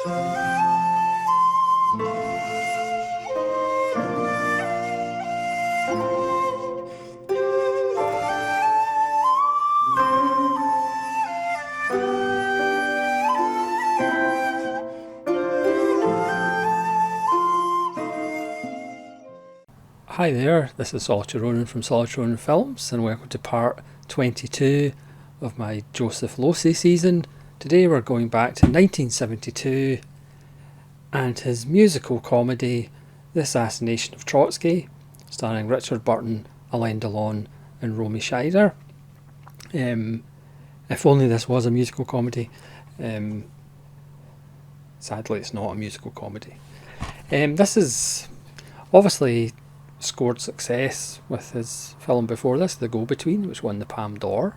Hi there, this is Solitary Ronin from Solitary Ronin Films, and welcome to part 22 of my Joseph Losey season. Today we're going back to 1972 and his musical comedy, The Assassination of Trotsky, starring Richard Burton, Alain Delon and Romy Scheider. If only this was a musical comedy. Sadly it's not a musical comedy. This is obviously scored success with his film before this, The Go-Between, which won the Palme d'Or.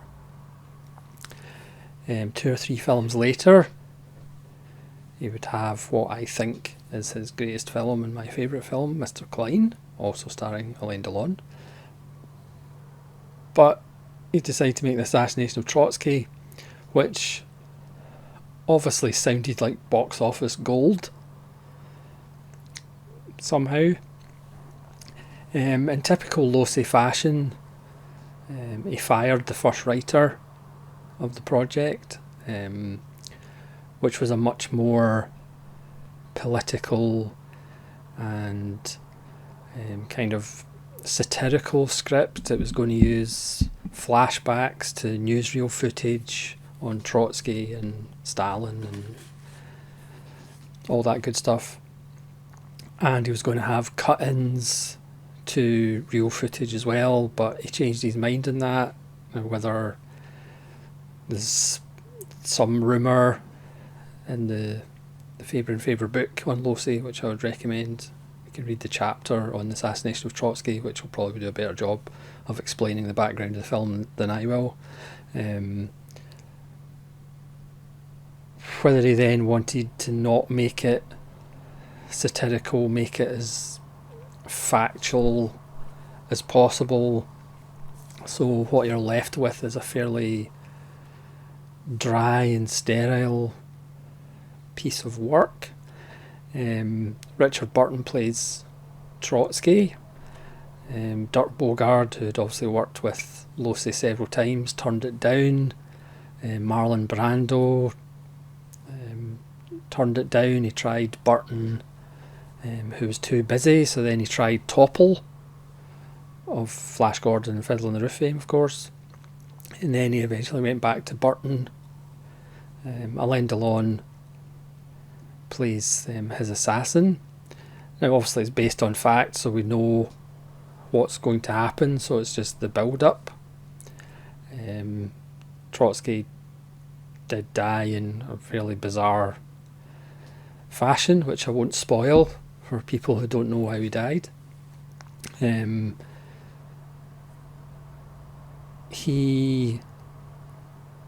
2 or 3 films later, he would have what I think is his greatest film and my favourite film, Mr. Klein, also starring Alain Delon. But he decided to make The Assassination of Trotsky, which obviously sounded like box office gold somehow. In typical Losey fashion, he fired the first writer of the project, which was a much more political and kind of satirical script. It was going to use flashbacks to newsreel footage on Trotsky and Stalin and all that good stuff. And he was going to have cut-ins to real footage as well, but he changed his mind on that. Whether there's some rumour in the Faber and Faber book on Losey, which I would recommend. You can read the chapter on the Assassination of Trotsky, which will probably do a better job of explaining the background of the film than I will. Whether he then wanted to not make it satirical, make it as factual as possible, so what you're left with is a fairly dry and sterile piece of work. Richard Burton plays Trotsky. Dirk Bogarde, who had obviously worked with Losey several times, turned it down. Marlon Brando turned it down. He tried Burton, who was too busy, so then he tried Topple of Flash Gordon and Fiddler on the Roof fame, of course, and then he eventually went back to Burton. Alain Delon plays his assassin. Now obviously it's based on fact, so we know what's going to happen, so it's just the build-up. Trotsky did die in a fairly bizarre fashion, which I won't spoil for people who don't know how he died. He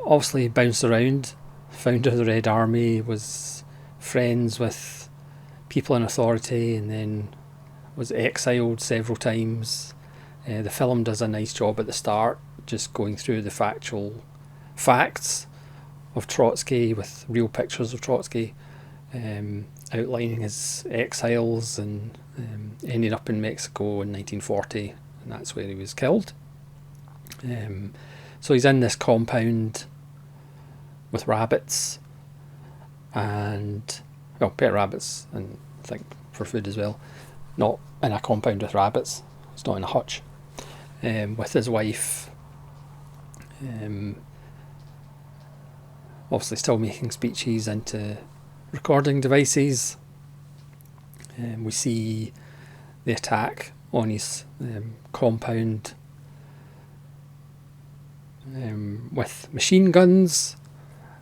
obviously bounced around, founder of the Red Army, was friends with people in authority, and then was exiled several times. The film does a nice job at the start, just going through the factual facts of Trotsky with real pictures of Trotsky, outlining his exiles, and ended up in Mexico in 1940, and that's where he was killed. So he's in this compound with rabbits, and pet rabbits, and I think for food as well. Not in a compound with rabbits, it's not in a hutch, with his wife, obviously still making speeches into recording devices. We see the attack on his compound with machine guns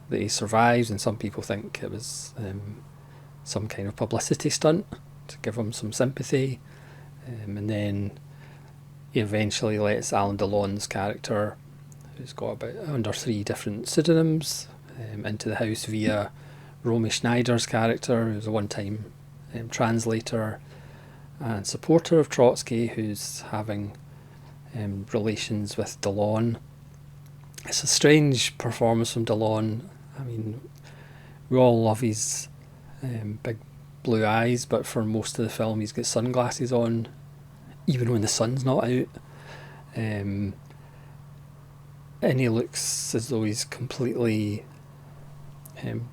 that he survives, and some people think it was some kind of publicity stunt to give him some sympathy, and then he eventually lets Alain Delon's character, who's got about under 3 different pseudonyms, into the house via Romy Schneider's character, who's a one-time translator and supporter of Trotsky, who's having relations with Delon. It's a strange performance from Delon. I mean, we all love his big blue eyes, but for most of the film he's got sunglasses on, even when the sun's not out. And he looks as though he's completely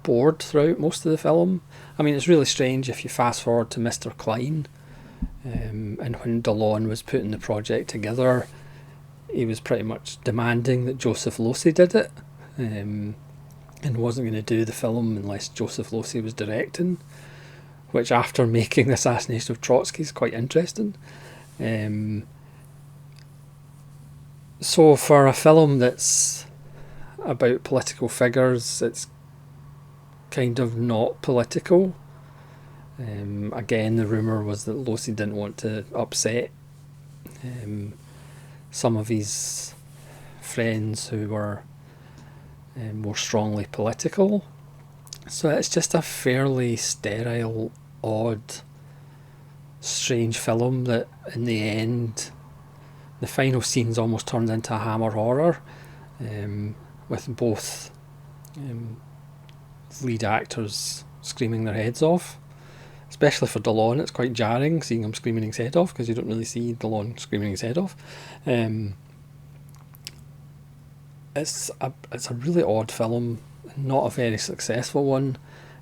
bored throughout most of the film. I mean, it's really strange if you fast forward to Mr. Klein, and when Delon was putting the project together, he was pretty much demanding that Joseph Losey did it, and wasn't going to do the film unless Joseph Losey was directing, which after making The Assassination of Trotsky is quite interesting. So for a film that's about political figures, it's kind of not political. Again, the rumour was that Losey didn't want to upset some of his friends who were more strongly political. So it's just a fairly sterile, odd, strange film that in the end, the final scene's almost turned into a Hammer horror, with both lead actors screaming their heads off. Especially for Delon, it's quite jarring seeing him screaming his head off, because you don't really see Delon screaming his head off. It's a really odd film, not a very successful one.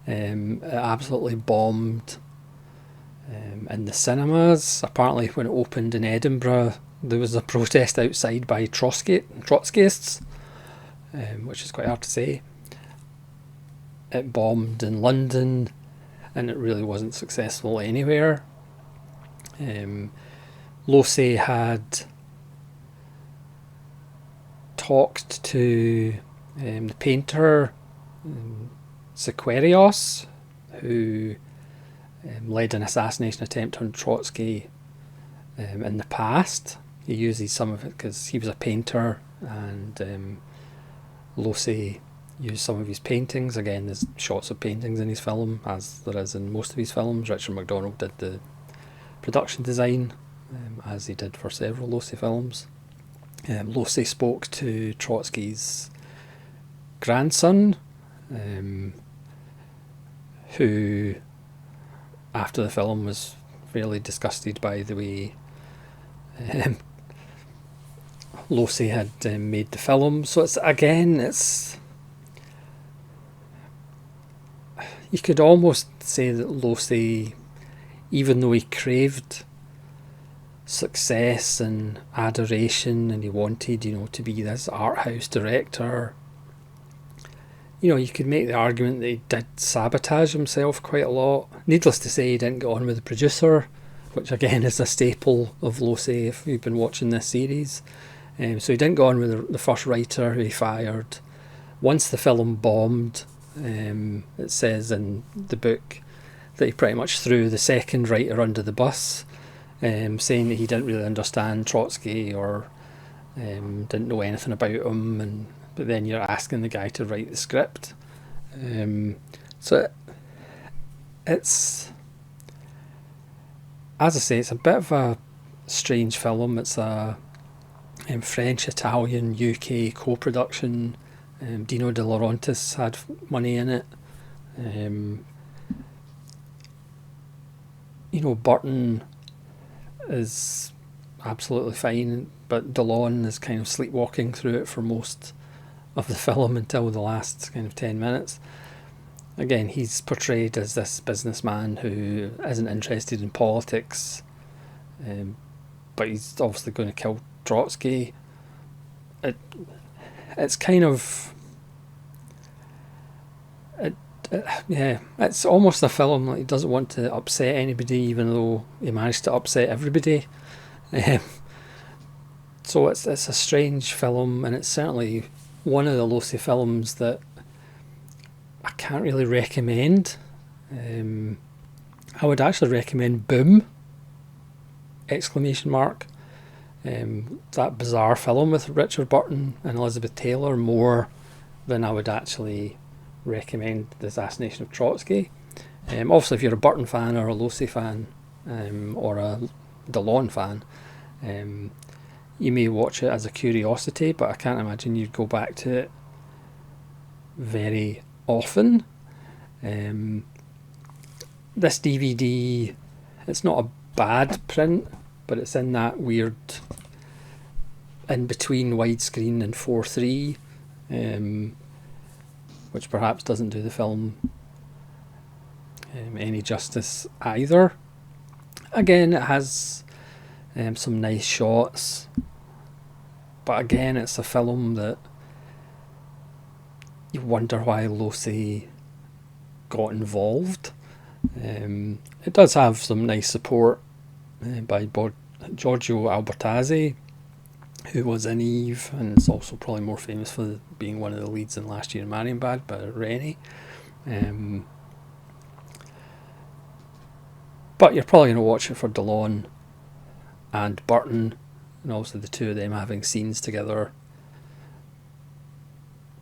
It absolutely bombed in the cinemas. Apparently when it opened in Edinburgh, there was a protest outside by Trotskyists, which is quite hard to say. It bombed in London, and it really wasn't successful anywhere. Losey had talked to the painter Sequerios, who led an assassination attempt on Trotsky in the past. He uses some of it because he was a painter, and Losey used some of his paintings. Again, there's shots of paintings in his film, as there is in most of his films. Richard MacDonald did the production design, as he did for several Losey films. Losey spoke to Trotsky's grandson, who, after the film, was fairly disgusted by the way Losey had made the film. So it's you could almost say that Losey, even though he craved success and adoration, and he wanted, to be this art house director, you could make the argument that he did sabotage himself quite a lot. Needless to say, he didn't get on with the producer, which again is a staple of Losey if you've been watching this series. So he didn't go on with the first writer who he fired. Once the film bombed, it says in the book that he pretty much threw the second writer under the bus, saying that he didn't really understand Trotsky or didn't know anything about him, but then you're asking the guy to write the script. So it's, as I say, it's a bit of a strange film. It's a French, Italian, UK co-production. Dino De Laurentiis had money in it. Burton is absolutely fine, but Delon is kind of sleepwalking through it for most of the film until the last kind of 10 minutes. Again, he's portrayed as this businessman who isn't interested in politics, but he's obviously going to kill Trotsky. It's kind of... it's almost a film like he doesn't want to upset anybody, even though he managed to upset everybody. So it's a strange film, and it's certainly one of the Losey films that I can't really recommend. I would actually recommend Boom! ! That bizarre film with Richard Burton and Elizabeth Taylor, more than I would actually recommend The Assassination of Trotsky. Obviously, if you're a Burton fan or a Losey fan, or a Delon fan, you may watch it as a curiosity, but I can't imagine you'd go back to it very often. this DVD, it's not a bad print, but it's in that weird in between widescreen and 4:3, which perhaps doesn't do the film any justice either. Again, it has some nice shots, but again, it's a film that you wonder why Losey got involved. It does have some nice support by Giorgio Albertazzi, who was in Eve, and is also probably more famous for being one of the leads in Last Year in Marienbad, but Rennie. But you're probably going to watch it for Delon and Burton, and also the two of them having scenes together.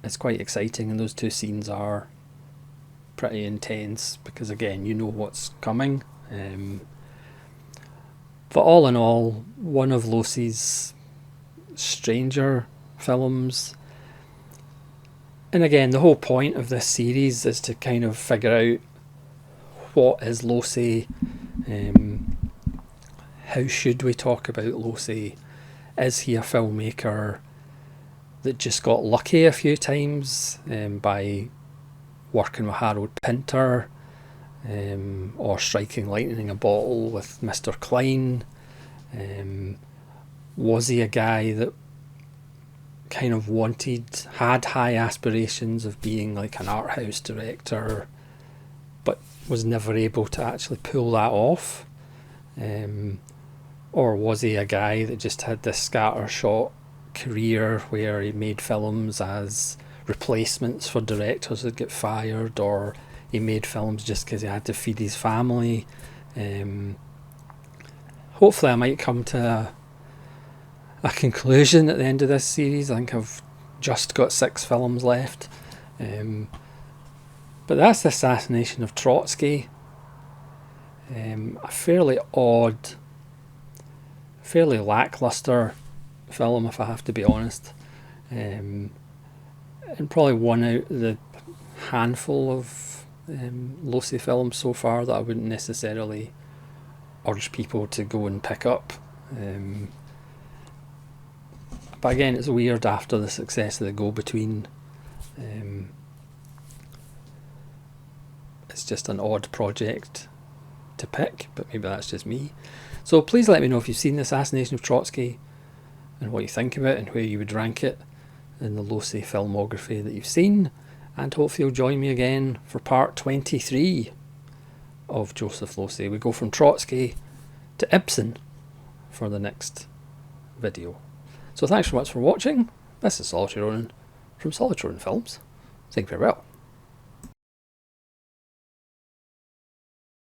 It's quite exciting, and those two scenes are pretty intense because, again, you know what's coming. But all in all, one of Losey's stranger films. And again, the whole point of this series is to kind of figure out what is Losey. How should we talk about Losey? Is he a filmmaker that just got lucky a few times by working with Harold Pinter, or striking lightning in a bottle with Mr. Klein? Was he a guy that kind of had high aspirations of being like an art house director, but was never able to actually pull that off? Or was he a guy that just had this scattershot career where he made films as replacements for directors that get fired, or he made films just because he had to feed his family? Hopefully I might come to a conclusion at the end of this series. I think I've just got 6 films left. But that's the Assassination of Trotsky. A fairly odd, fairly lackluster film, if I have to be honest. And probably one out of the handful of Losey films so far that I wouldn't necessarily urge people to go and pick up. But again, it's weird after the success of The Go-Between. It's just an odd project to pick, but maybe that's just me. So please let me know if you've seen The Assassination of Trotsky and what you think of it and where you would rank it in the Losey filmography that you've seen. And hopefully you'll join me again for part 23 of Joseph Losey. We go from Trotsky to Ibsen for the next video. So thanks so much for watching. This is Solitary Ronin from Solitary Ronin Films, saying farewell.